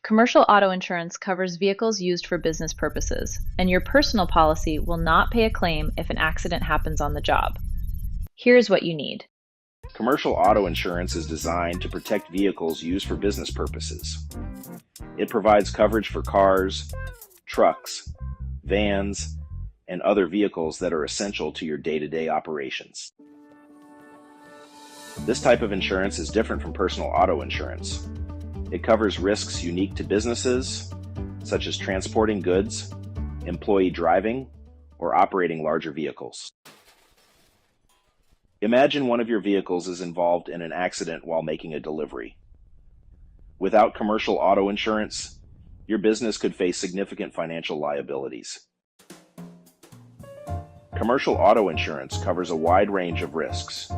Commercial auto insurance covers vehicles used for business purposes, and your personal policy will not pay a claim if an accident happens on the job. Here's what you need. Commercial auto insurance is designed to protect vehicles used for business purposes. It provides coverage for cars, trucks, vans, and other vehicles that are essential to your day-to-day operations. This type of insurance is different from personal auto insurance. It covers risks unique to businesses, such as transporting goods, employee driving, or operating larger vehicles. Imagine one of your vehicles is involved in an accident while making a delivery. Without commercial auto insurance, your business could face significant financial liabilities. Commercial auto insurance covers a wide range of risks,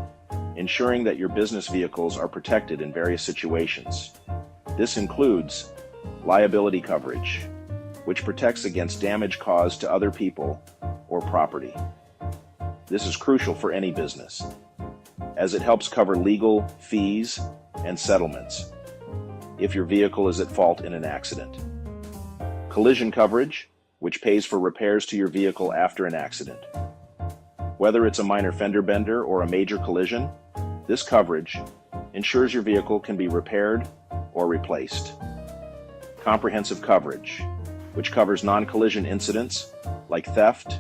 ensuring that your business vehicles are protected in various situations. This includes liability coverage, which protects against damage caused to other people or property. This is crucial for any business, as it helps cover legal fees and settlements if your vehicle is at fault in an accident. Collision coverage, which pays for repairs to your vehicle after an accident. Whether it's a minor fender bender or a major collision, this coverage ensures your vehicle can be repaired or replaced. Comprehensive coverage, which covers non-collision incidents like theft,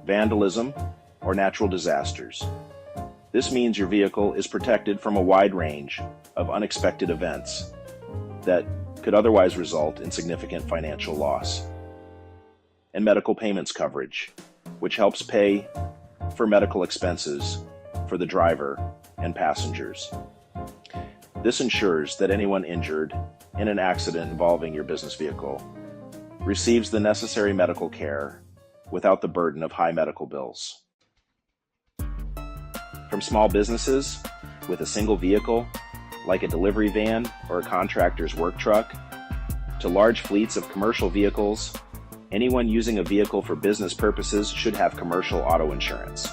vandalism, or natural disasters. This means your vehicle is protected from a wide range of unexpected events that could otherwise result in significant financial loss. And medical payments coverage, which helps pay for medical expenses for the driver and passengers. This ensures that anyone injured in an accident involving your business vehicle receives the necessary medical care without the burden of high medical bills. From small businesses with a single vehicle, like a delivery van or a contractor's work truck, to large fleets of commercial vehicles, anyone using a vehicle for business purposes should have commercial auto insurance.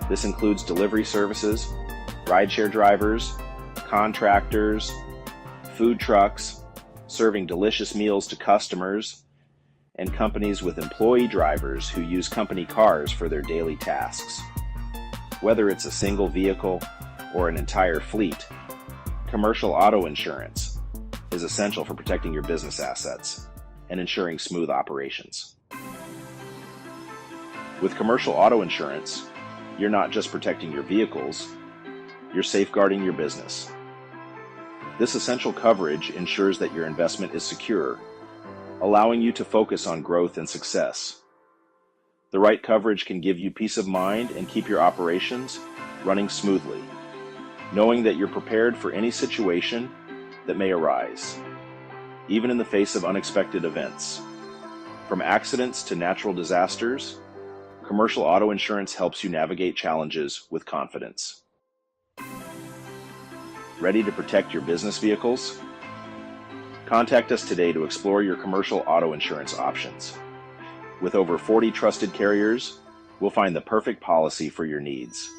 This includes delivery services, rideshare drivers, contractors, food trucks, serving delicious meals to customers, and companies with employee drivers who use company cars for their daily tasks. Whether it's a single vehicle or an entire fleet, commercial auto insurance is essential for protecting your business assets and ensuring smooth operations. With commercial auto insurance, you're not just protecting your vehicles, you're safeguarding your business. This essential coverage ensures that your investment is secure, allowing you to focus on growth and success. The right coverage can give you peace of mind and keep your operations running smoothly, knowing that you're prepared for any situation that may arise, even in the face of unexpected events. From accidents to natural disasters, commercial auto insurance helps you navigate challenges with confidence. Ready to protect your business vehicles? Contact us today to explore your commercial auto insurance options. With over 40 trusted carriers, we'll find the perfect policy for your needs.